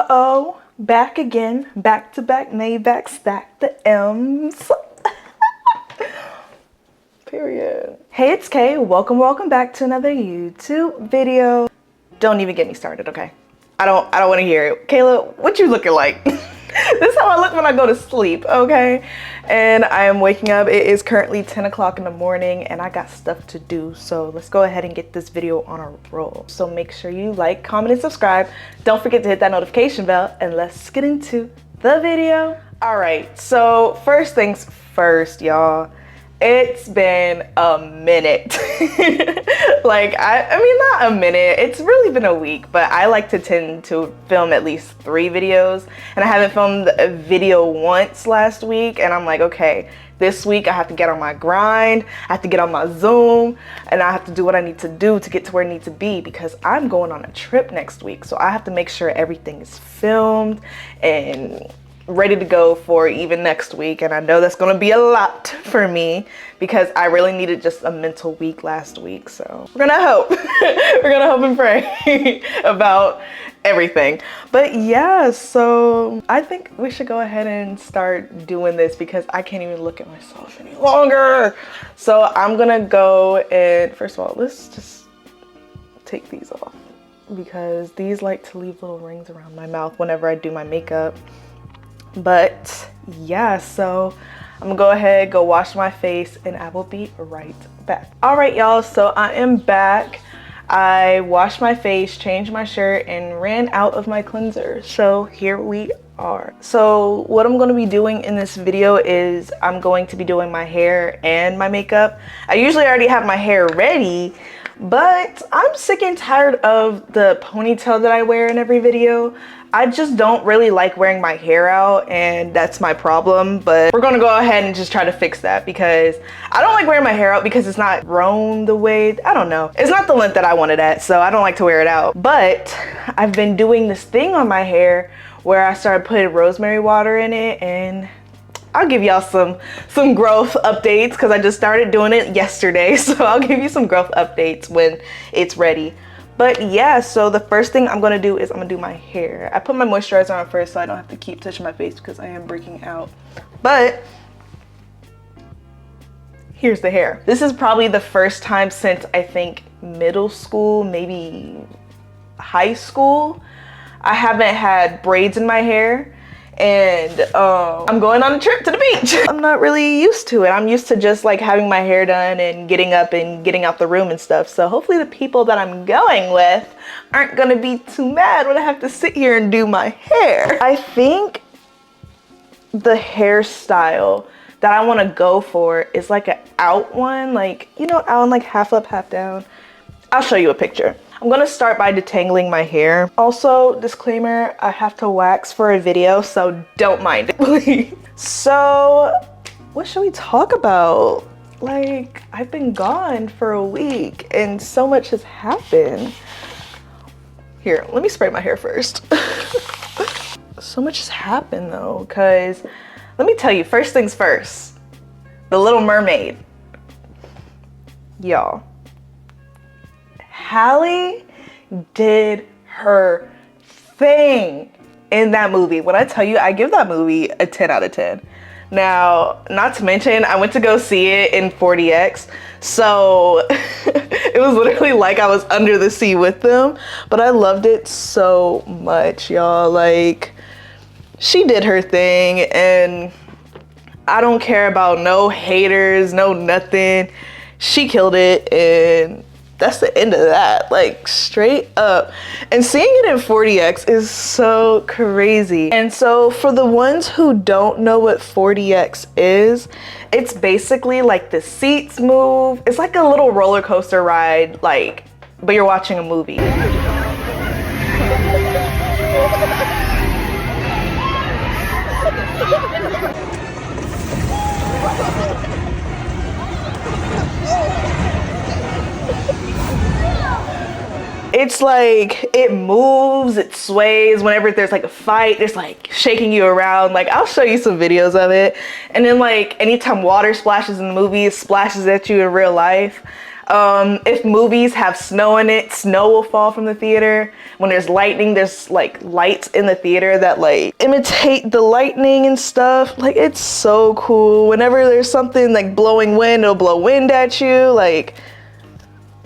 Uh-oh, back again, back to back, Maybach, stack the M's. Period. Hey, it's Kay. Welcome back to another YouTube video. Don't even get me started, okay? I don't want to hear it. Kayla, what you looking like? This is how I look when I go to sleep, okay? And I am waking up. It is currently 10 o'clock in the morning and I got stuff to do. So let's go ahead and get this video on a roll. So make sure you like, comment, and subscribe. Don't forget to hit that notification bell and let's get into the video. All right, so first things first, y'all. It's been a minute. Like, I mean, not a minute. It's really been a week, but I like to tend to film at least 3 videos. And I haven't filmed a video once last week. And I'm like, okay, this week I have to get on my grind. I have to get on my Zoom. And I have to do what I need to do to get to where I need to be because I'm going on a trip next week. So I have to make sure everything is filmed and ready to go for even next week. And I know that's gonna be a lot for me because I really needed just a mental week last week. So we're gonna hope. We're gonna hope and pray about everything. But yeah, so I think we should go ahead and start doing this because I can't even look at myself any longer. So I'm gonna go and first of all, let's just take these off because these like to leave little rings around my mouth whenever I do my makeup. But yeah, so I'm gonna go ahead, go wash my face, and I will be right back. All right, y'all, so I am back. I washed my face, changed my shirt, and ran out of my cleanser. So here we are. So what I'm gonna be doing in this video is I'm going to be doing my hair and my makeup. I usually already have my hair ready, but I'm sick and tired of the ponytail that I wear in every video. I just don't really like wearing my hair out and that's my problem, but we're gonna go ahead and just try to fix that because I don't like wearing my hair out because it's not grown the way, I don't know. It's not the length that I wanted at, so I don't like to wear it out. But I've been doing this thing on my hair where I started putting rosemary water in it, and I'll give y'all some growth updates because I just started doing it yesterday. So I'll give you some growth updates when it's ready. But yeah, so the first thing I'm gonna do is I'm gonna do my hair. I put my moisturizer on first so I don't have to keep touching my face because I am breaking out. But here's the hair. This is probably the first time since I think middle school, maybe high school, I haven't had braids in my hair. And I'm going on a trip to the beach. I'm not really used to it. I'm used to just like having my hair done and getting up and getting out the room and stuff. So hopefully the people that I'm going with aren't gonna be too mad when I have to sit here and do my hair. I think the hairstyle that I wanna go for is like an out one, like, you know, out like half up, half down. I'll show you a picture. I'm gonna start by detangling my hair. Also, disclaimer, I have to wax for a video, so don't mind it, please. So, what should we talk about? Like, I've been gone for a week and so much has happened. Here, let me spray my hair first. So much has happened though, cause let me tell you, first things first, The Little Mermaid. Y'all. Hallie did her thing in that movie. When I tell you, I give that movie a 10 out of 10. Now, not to mention, I went to go see it in 4DX. So it was literally like I was under the sea with them, but I loved it so much, y'all. Like, she did her thing and I don't care about no haters, no nothing. She killed it and that's the end of that, like straight up. And seeing it in 4DX is so crazy. And so for the ones who don't know what 4DX is, it's basically like the seats move. It's like a little roller coaster ride, like, but you're watching a movie. It's like, it moves, it sways whenever there's like a fight, it's like shaking you around. Like, I'll show you some videos of it. And then like, anytime water splashes in the movie, it splashes at you in real life. If movies have snow in it, snow will fall from the theater. When there's lightning, there's like lights in the theater that like imitate the lightning and stuff. Like, it's so cool. Whenever there's something like blowing wind, it'll blow wind at you. Like,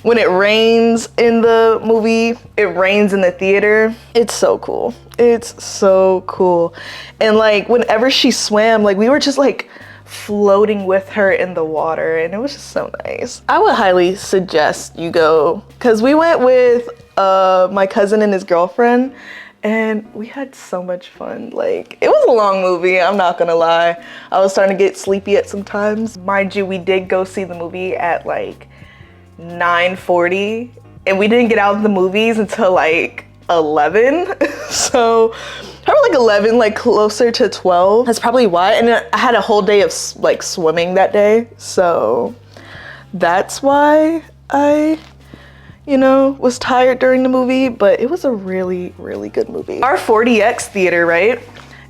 when it rains in the movie, it rains in the theater. It's so cool. It's so cool. And like, whenever she swam, like, we were just like floating with her in the water, and it was just so nice. I would highly suggest you go, because we went with my cousin and his girlfriend, and we had so much fun. Like, it was a long movie, I'm not gonna lie. I was starting to get sleepy at some times. Mind you, we did go see the movie at like 9:40, and we didn't get out of the movies until like 11. So probably like 11, like closer to 12. That's probably why. And I had a whole day of like swimming that day, so that's why I, you know, was tired during the movie. But it was a really, really good movie. Our 4DX theater, right?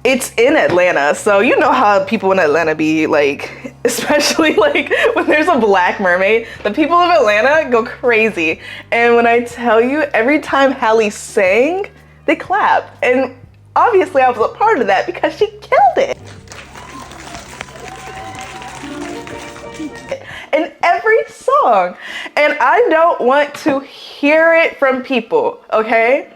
It's in Atlanta, so you know how people in Atlanta be like, especially like when there's a black mermaid, the people of Atlanta go crazy. And when I tell you, every time Halle sang, they clap. And obviously I was a part of that because she killed it. In every song. And I don't want to hear it from people, okay?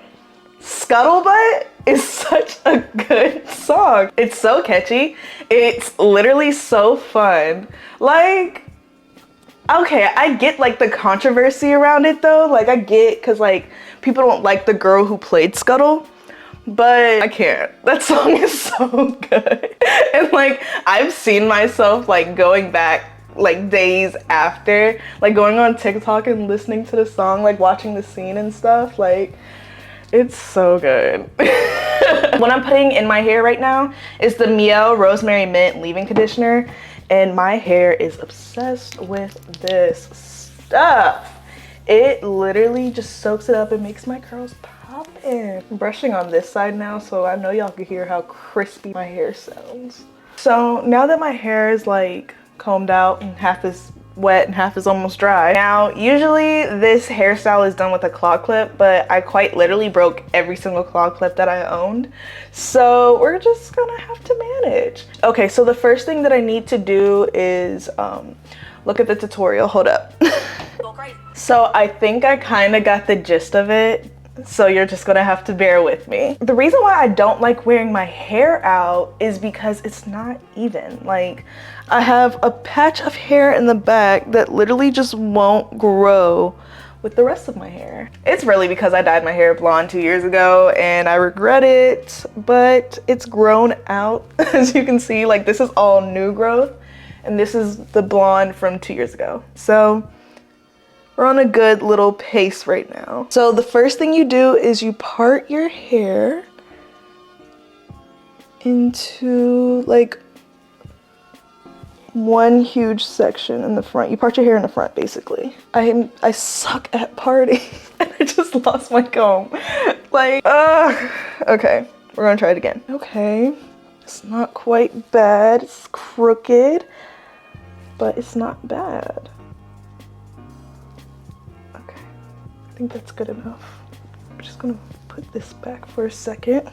Scuttlebutt is such a good song. It's so catchy. It's literally so fun. Like, okay, I get like the controversy around it though. Like, I get, cause like people don't like the girl who played Scuttle, but I can't. That song is so good. And like, I've seen myself like going back like days after, like going on TikTok and listening to the song, like watching the scene and stuff. Like, it's so good. What I'm putting in my hair right now is the Mielle Rosemary Mint Leave-In Conditioner, and my hair is obsessed with this stuff. It literally just soaks it up and makes my curls pop in. I'm brushing on this side now, so I know y'all can hear how crispy my hair sounds. So now that my hair is like combed out and half is wet and half is almost dry. Now, usually this hairstyle is done with a claw clip, but I quite literally broke every single claw clip that I owned. So we're just gonna have to manage. Okay, so the first thing that I need to do is look at the tutorial. Hold up. So I think I kind of got the gist of it. So you're just gonna have to bear with me. The reason why I don't like wearing my hair out is because it's not even. Like, I have a patch of hair in the back that literally just won't grow with the rest of my hair. It's really because I dyed my hair blonde 2 years ago and I regret it, but it's grown out. As you can see, like, this is all new growth and this is the blonde from 2 years ago. So we're on a good little pace right now. So the first thing you do is you part your hair into like one huge section in the front. You part your hair in the front, basically. I suck at parting and I just lost my comb. Like, okay, we're gonna try it again. Okay, it's not quite bad. It's crooked, but it's not bad. I think that's good enough. I'm just gonna put this back for a second.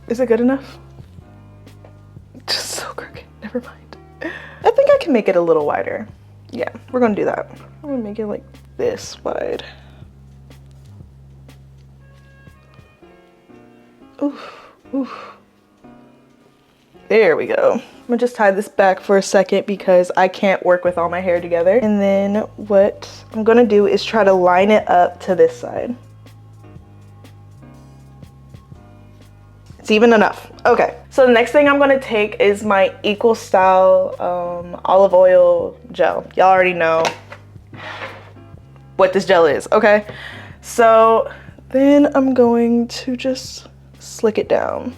Is it good enough? Just so crooked, never mind. I think I can make it a little wider. Yeah, we're gonna do that. I'm gonna make it like this wide. Oof, oof. There we go. I'm gonna just tie this back for a second because I can't work with all my hair together. And then what I'm gonna do is try to line it up to this side. It's even enough. Okay, so the next thing I'm gonna take is my Equal Style olive oil gel. Y'all already know what this gel is, okay? So then I'm going to just slick it down.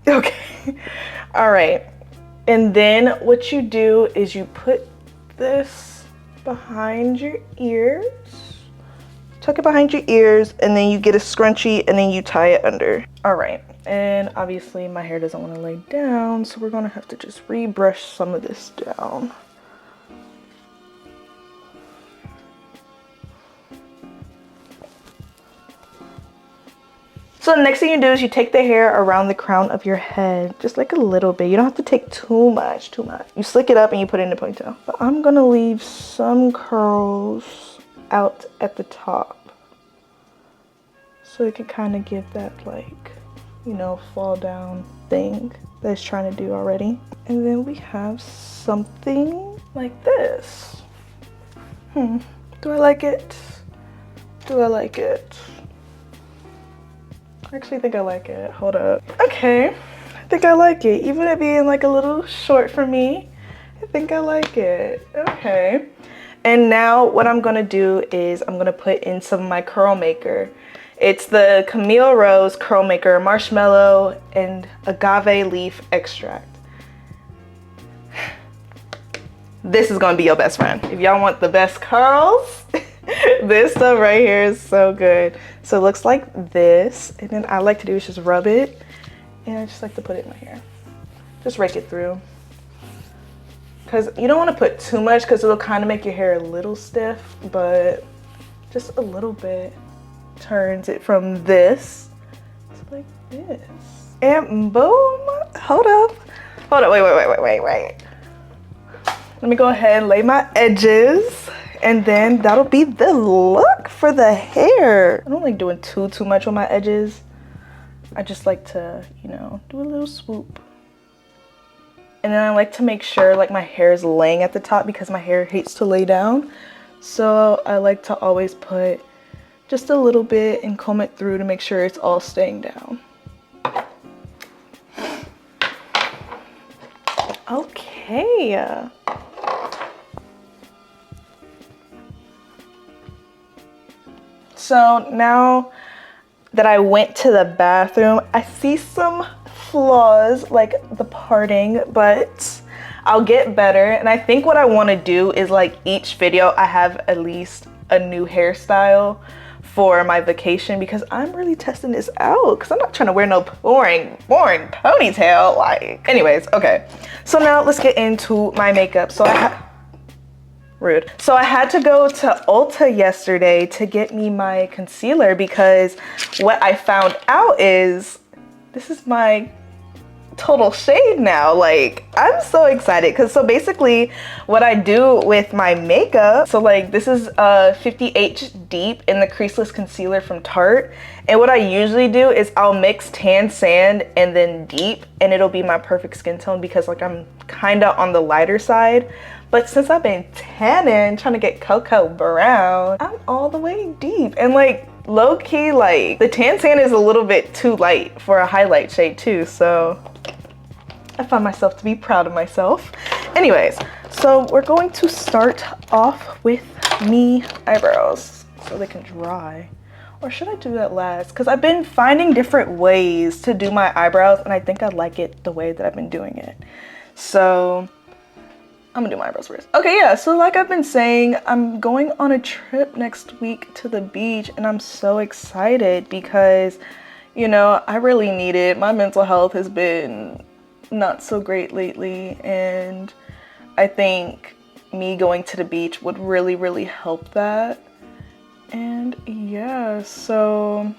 Okay, all right. And then what you do is you put this behind your ears, tuck it behind your ears, and then you get a scrunchie, and then you tie it under. All right, and obviously my hair doesn't want to lay down, so we're gonna have to just rebrush some of this down. So the next thing you do is you take the hair around the crown of your head, just like a little bit. You don't have to take too much, You slick it up and you put it in a ponytail. But I'm gonna leave some curls out at the top, so it can kind of give that, like, you know, fall down thing that it's trying to do already. And then we have something like this. Do I like it? Do I like it? I actually think I like it. Hold up. Okay, I think I like it. Even it being like a little short for me, I think I like it. Okay. And now what I'm gonna do is I'm gonna put in some of my curl maker. It's the Camille Rose Curl Maker Marshmallow and Agave Leaf Extract. This is gonna be your best friend. If y'all want the best curls, this stuff right here is so good. So it looks like this, and then I like to do is just rub it, and I just like to put it in my hair. Just rake it through. Because you don't want to put too much because it'll kind of make your hair a little stiff, but just a little bit turns it from this to like this. And boom, hold up, wait. Let me go ahead and lay my edges. And then that'll be the look for the hair. I don't like doing too much on my edges. I just like to, you know, do a little swoop. And then I like to make sure like my hair is laying at the top because my hair hates to lay down. So I like to always put just a little bit and comb it through to make sure it's all staying down. Okay. So now that I went to the bathroom, I see some flaws like the parting, but I'll get better. And I think what I want to do is like each video I have at least a new hairstyle for my vacation, because I'm really testing this out because I'm not trying to wear no boring ponytail. Like, anyways, okay. So now let's get into my makeup. So rude. So I had to go to Ulta yesterday to get me my concealer because what I found out is this is my total shade now. Like, I'm so excited because so basically what I do with my makeup, so like this is 50H Deep in the creaseless concealer from Tarte, and what I usually do is I'll mix tan sand and then deep, and it'll be my perfect skin tone because like I'm kind of on the lighter side. But since I've been tanning, trying to get cocoa brown, I'm all the way deep. And like low-key, like the tan sand is a little bit too light for a highlight shade too. So I find myself to be proud of myself. Anyways, so we're going to start off with me eyebrows so they can dry. Or should I do that last? Because I've been finding different ways to do my eyebrows and I think I like it the way that I've been doing it. So I'm gonna do my eyebrows first. Okay, yeah, so like I've been saying, I'm going on a trip next week to the beach and I'm so excited because, you know, I really need it. My mental health has been not so great lately, and I think me going to the beach would really, really help that. And yeah, so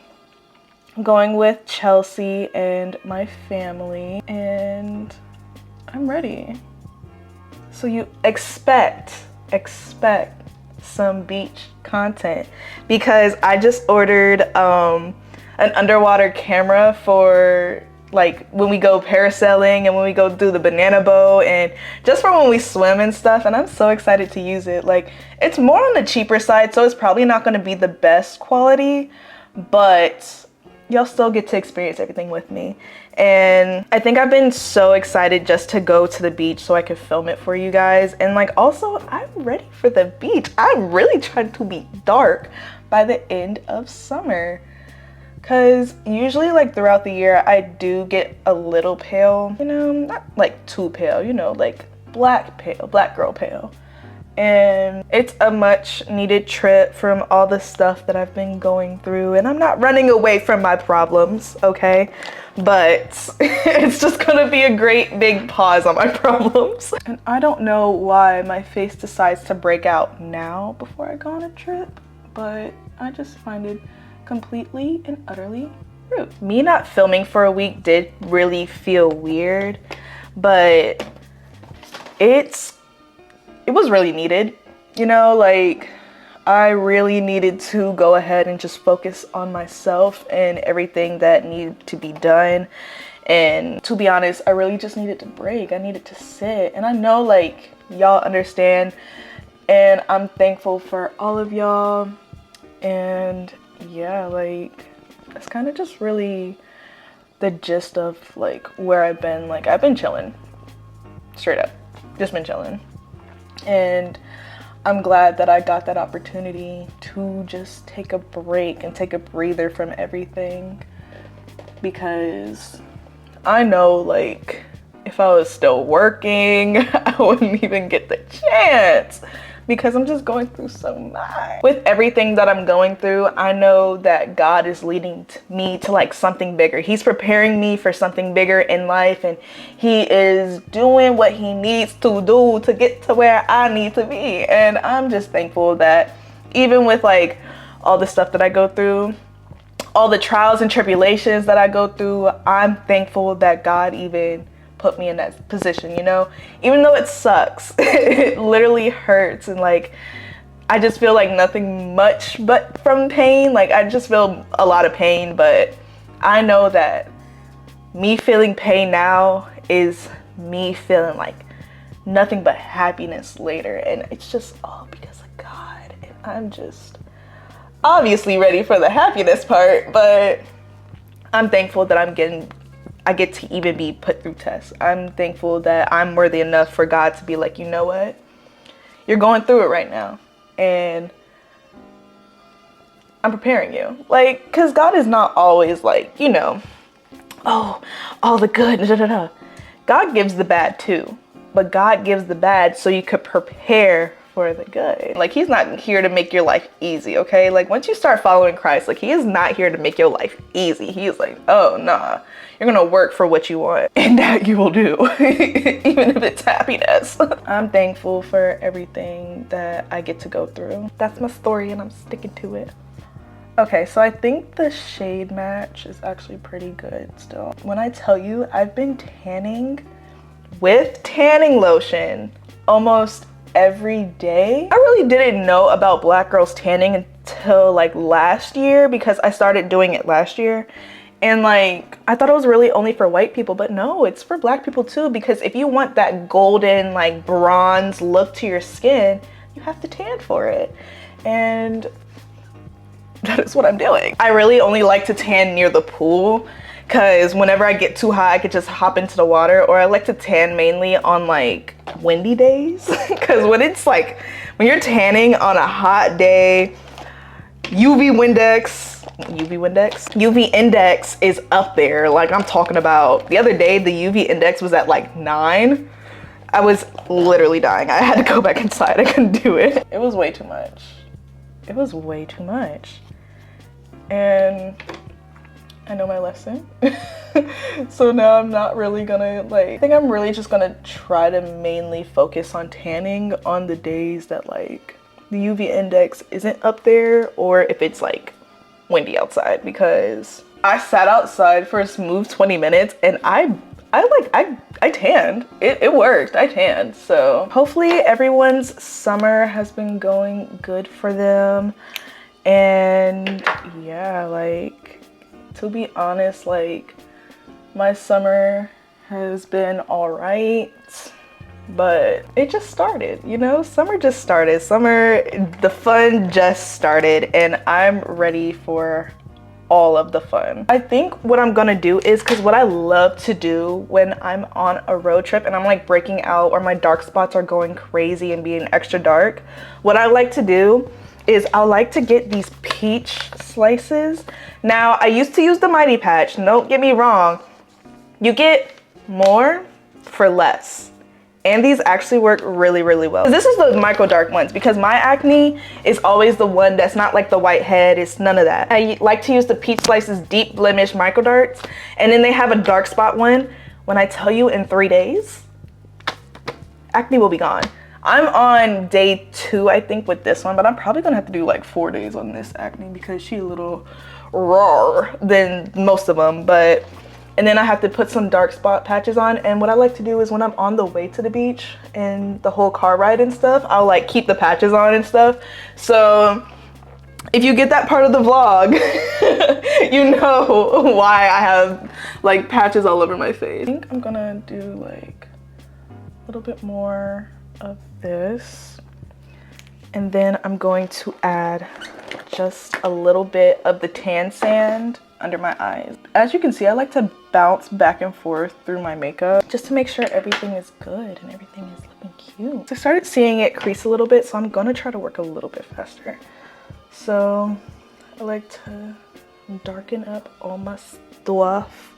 I'm going with Chelsea and my family, and I'm ready. So you expect some beach content because I just ordered an underwater camera for like when we go parasailing and when we go do the banana boat and just for when we swim and stuff, and I'm so excited to use it. Like, it's more on the cheaper side, so it's probably not going to be the best quality, but y'all still get to experience everything with me. And I think I've been so excited just to go to the beach so I could film it for you guys. And like also, I'm ready for the beach. I'm really trying to be dark by the end of summer. Cause usually like throughout the year, I do get a little pale, you know, not like too pale, you know, like black pale, black girl pale. And it's a much needed trip from all the stuff that I've been going through. And I'm not running away from my problems, okay? But it's just gonna be a great big pause on my problems. And I don't know why my face decides to break out now before I go on a trip, but I just find it completely and utterly rude. Me not filming for a week did really feel weird, but it was really needed, you know, like I really needed to go ahead and just focus on myself and everything that needed to be done. And to be honest, I really just needed to break. I needed to sit, and I know like y'all understand, and I'm thankful for all of y'all. And yeah, like that's kind of just really the gist of like where I've been. Like I've been chilling, straight up, just been chilling. And I'm glad that I got that opportunity to just take a break and take a breather from everything, because I know like if I was still working, I wouldn't even get the chance, because I'm just going through so much. With everything that I'm going through, I know that God is leading me to like something bigger. He's preparing me for something bigger in life, and he is doing what he needs to do to get to where I need to be. And I'm just thankful that even with like all the stuff that I go through, all the trials and tribulations that I go through, I'm thankful that God even put me in that position, you know, even though it sucks. It literally hurts, and like I just feel like nothing much but from pain. Like I just feel a lot of pain, but I know that me feeling pain now is me feeling like nothing but happiness later, and it's just all because of God. And I'm just obviously ready for the happiness part, but I'm thankful that I get to even be put through tests. I'm thankful that I'm worthy enough for God to be like, you know what? You're going through it right now, and I'm preparing you. Like, because God is not always like, you know, oh, all the good, da, da, da. God gives the bad too, but God gives the bad so you could prepare for the good. Like he's not here to make your life easy, okay? Like once you start following Christ, like he is not here to make your life easy. He is like, oh nah, you're gonna work for what you want, and that you will do, even if it's happiness. I'm thankful for everything that I get to go through. That's my story, and I'm sticking to it. Okay, so I think the shade match is actually pretty good still. When I tell you, I've been tanning with tanning lotion almost every day. I really didn't know about black girls tanning until like last year, because I started doing it last year, and like I thought it was really only for white people, but no, it's for black people too, because if you want that golden like bronze look to your skin, you have to tan for it. And that is what I'm doing. I really only like to tan near the pool, because whenever I get too hot, I could just hop into the water, or I like to tan mainly on like windy days, because when it's like, when you're tanning on a hot day, UV index is up there. Like I'm talking about, the other day, the UV index was at like 9. I was literally dying. I had to go back inside. I couldn't do it. It was way too much. It was way too much. And I know my lesson. So now I'm not really gonna like, I think I'm really just gonna try to mainly focus on tanning on the days that like the UV index isn't up there, or if it's like windy outside, because I sat outside for a smooth 20 minutes and I tanned. It worked. I tanned. So hopefully everyone's summer has been going good for them. And yeah, like to be honest, like my summer has been all right, but it just started, you know? Summer just started. Summer, the fun just started, and I'm ready for all of the fun. I think what I'm gonna do is, because what I love to do when I'm on a road trip and I'm like breaking out, or my dark spots are going crazy and being extra dark, what I like to do is I like to get these peach slices. Now, I used to use the Mighty Patch. Don't get me wrong. You get more for less. And these actually work really, really well. This is the micro dark ones because my acne is always the one that's not like the whitehead. It's none of that. I like to use the Peach Slice's Deep Blemish Micro Darks. And then they have a dark spot one. When I tell you in 3 days, acne will be gone. I'm on day 2, I think, with this one, but I'm probably gonna have to do like 4 days on this acne because she's a little rawer than most of them. And then I have to put some dark spot patches on. And what I like to do is when I'm on the way to the beach and the whole car ride and stuff, I'll like keep the patches on and stuff. So if you get that part of the vlog, you know why I have like patches all over my face. I think I'm gonna do like a little bit more of this. And then I'm going to add just a little bit of the tan sand under my eyes. As you can see, I like to bounce back and forth through my makeup just to make sure everything is good and everything is looking cute. So I started seeing it crease a little bit, so I'm gonna try to work a little bit faster. So I like to darken up all my stuff.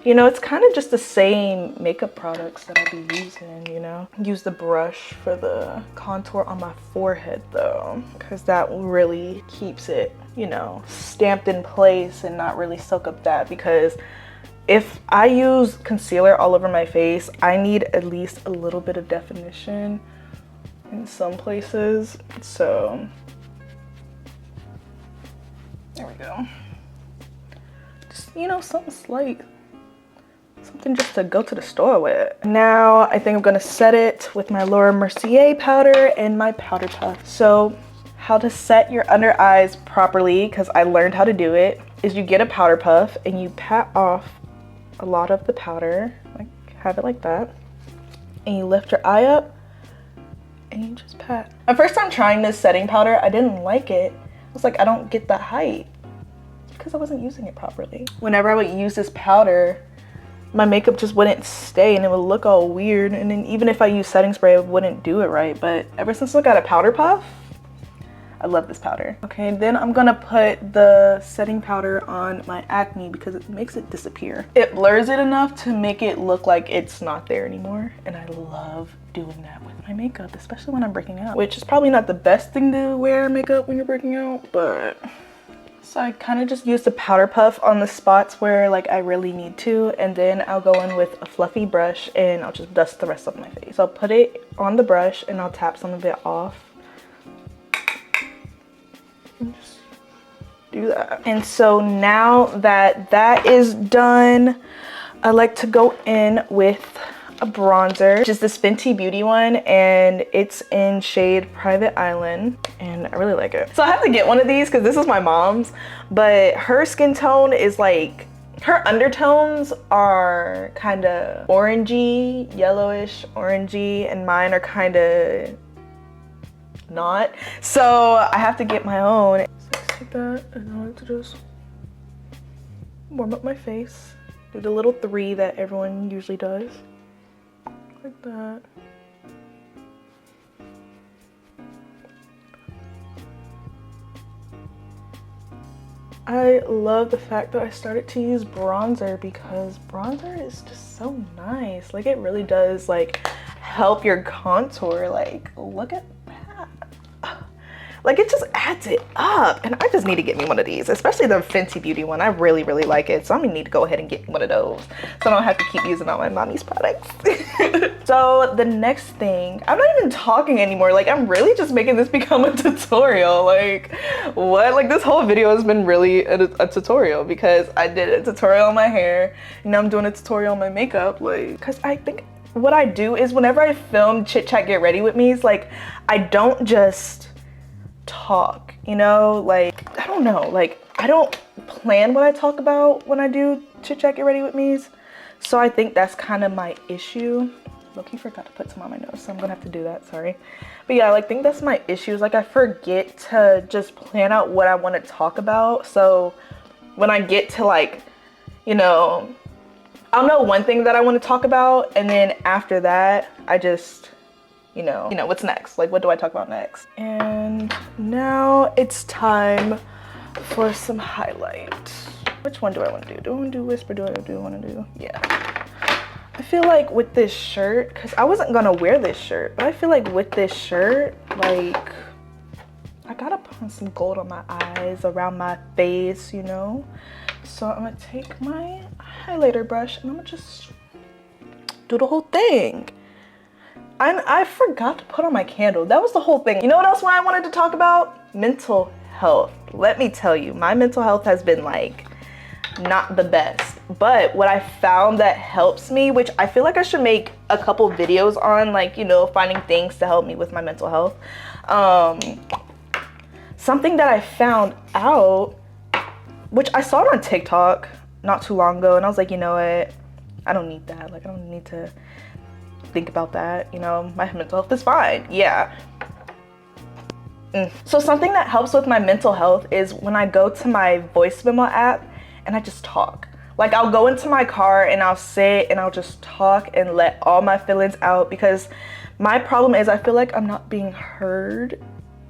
You know, it's kind of just the same makeup products that I'll be using, you know. Use the brush for the contour on my forehead though, because that really keeps it, you know, stamped in place and not really soak up that, because if I use concealer all over my face, I need at least a little bit of definition in some places. So there we go. Just, you know, something slight. Something just to go to the store with. Now I think I'm gonna set it with my Laura Mercier powder and my powder puff. So how to set your under eyes properly, because I learned how to do it, is you get a powder puff and you pat off a lot of the powder, like have it like that, and you lift your eye up and you just pat. My first time trying this setting powder, I didn't like it. I was like, I don't get the height because I wasn't using it properly. Whenever I would use this powder, my makeup just wouldn't stay and it would look all weird. And then even if I use setting spray, it wouldn't do it right. But ever since I got a powder puff, I love this powder. Okay, then I'm gonna put the setting powder on my acne because it makes it disappear. It blurs it enough to make it look like it's not there anymore. And I love doing that with my makeup, especially when I'm breaking out, which is probably not the best thing to wear makeup when you're breaking out, but. So I kind of just use the powder puff on the spots where like I really need to, and then I'll go in with a fluffy brush and I'll just dust the rest of my face. So I'll put it on the brush and I'll tap some of it off. And just do that. And so now that that is done, I like to go in with a bronzer, which is this Fenty Beauty one, and it's in shade Private Island, and I really like it. So I have to get one of these because this is my mom's, but her skin tone is like, her undertones are kind of orangey, yellowish, orangey, and mine are kind of not. So I have to get my own. So I take that and I like to just warm up my face. Do the little 3 that everyone usually does. Like that. I love the fact that I started to use bronzer because bronzer is just so nice. Like it really does like help your contour. Like look at that. Like it just adds it up, and I just need to get me one of these, especially the Fenty Beauty one. I really, really like it, so I'm gonna need to go ahead and get one of those so I don't have to keep using all my mommy's products. So the next thing, I'm not even talking anymore. Like I'm really just making this become a tutorial. Like what? Like this whole video has been really a tutorial because I did a tutorial on my hair and now I'm doing a tutorial on my makeup. Like, because I think what I do is whenever I film Chit Chat Get Ready With Me, like I don't just talk, you know, like I don't know, like I don't plan what I talk about when I do Chit Chat Get Ready With Me's. So I think that's kind of my issue. Loki forgot to put some on my nose, so I'm gonna have to do that, sorry. But yeah, like, I think that's my issue, is like I forget to just plan out what I want to talk about. So when I get to like, you know, I'll know one thing that I want to talk about, and then after that I just you know what's next, like what do I talk about next. And now it's time for some highlight. Which one do I want to do? Do I want to do whisper? Do I want to do? Yeah, I feel like with this shirt, because I wasn't gonna wear this shirt, but I feel like with this shirt, like, I gotta put on some gold on my eyes, around my face, you know? So I'm gonna take my highlighter brush and I'm gonna just do the whole thing. I forgot to put on my candle. That was the whole thing. You know what else I wanted to talk about? Mental health. Let me tell you, my mental health has been like not the best. But what I found that helps me, which I feel like I should make a couple videos on, like, you know, finding things to help me with my mental health. Something that I found out, which I saw it on TikTok not too long ago, and I was like, you know what? I don't need that. Like, I don't need to think about that. You know, my mental health is fine. Yeah. So something that helps with my mental health is when I go to my voice memo app and I just talk. Like, I'll go into my car and I'll sit and I'll just talk and let all my feelings out, because my problem is I feel like I'm not being heard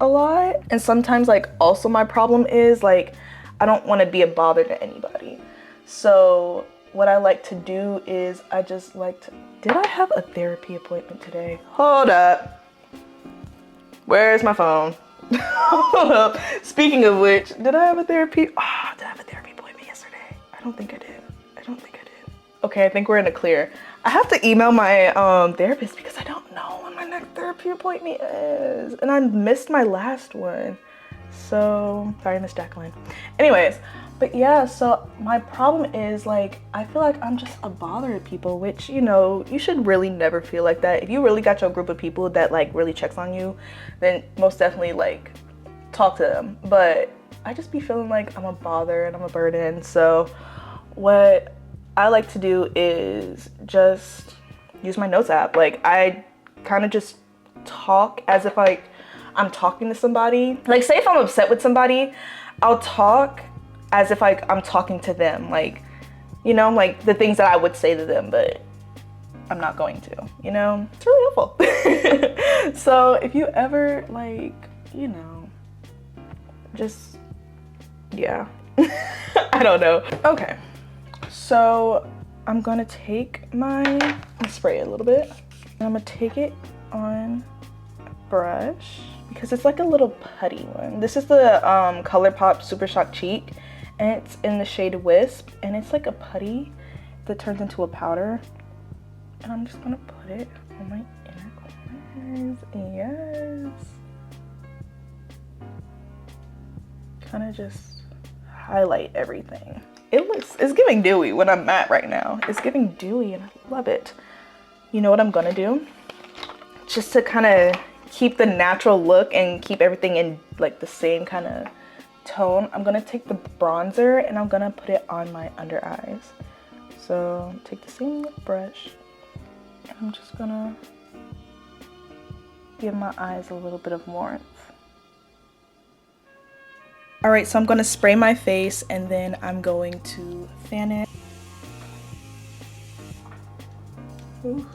a lot. And sometimes, like, also my problem is, like, I don't want to be a bother to anybody. So what I like to do is I just like to, did I have a therapy appointment today? Hold up. Where's my phone? Hold up. Speaking of which, did I have a therapy? Oh, did I have a therapy appointment yesterday? I don't think I did. I don't think I did. Okay, I think we're in the clear. I have to email my therapist because I don't know when my next therapy appointment is. And I missed my last one. So, sorry, Miss Jacqueline. Anyways, but yeah, so my problem is, like, I feel like I'm just a bother to people, which, you know, you should really never feel like that. If you really got your group of people that, like, really checks on you, then most definitely, like, talk to them. But I just be feeling like I'm a bother and I'm a burden. So what I like to do is just use my notes app. Like, I kind of just talk as if, like, I'm talking to somebody. Like, say if I'm upset with somebody, I'll talk as if, like, I'm talking to them. Like, you know, like the things that I would say to them, but I'm not going to, you know? It's really helpful. So if you ever, like, you know, just, yeah. I don't know. Okay, so I'm gonna take my, spray it a little bit. And I'm gonna take it on brush because it's like a little putty one. This is the ColourPop Super Shock Cheek, and it's in the shade Wisp, and it's like a putty that turns into a powder. And I'm just gonna put it on my inner corners. Yes. Kind of just highlight everything. It's giving dewy when I'm matte right now. It's giving dewy and I love it. You know what I'm gonna do? Just to kind of keep the natural look and keep everything in like the same kind of tone, I'm gonna take the bronzer and I'm gonna put it on my under eyes. So take the same brush and I'm just gonna give my eyes a little bit of warmth. All right, so I'm gonna spray my face and then I'm going to fan it. Ooh.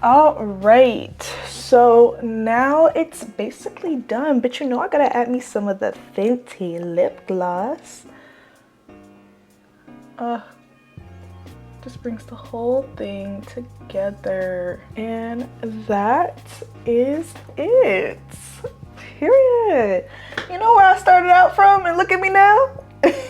All right, so now it's basically done, but you know I gotta add me some of the Fenty lip gloss. Just brings the whole thing together, and that is it. Period. You know where I started out from, and look at me now.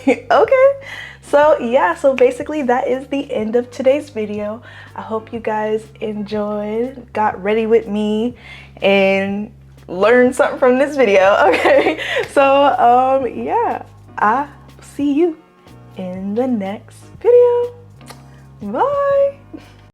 Okay. So yeah, so basically that is the end of today's video. I hope you guys enjoyed, got ready with me, and learned something from this video. Okay, so yeah, I'll see you in the next video. Bye.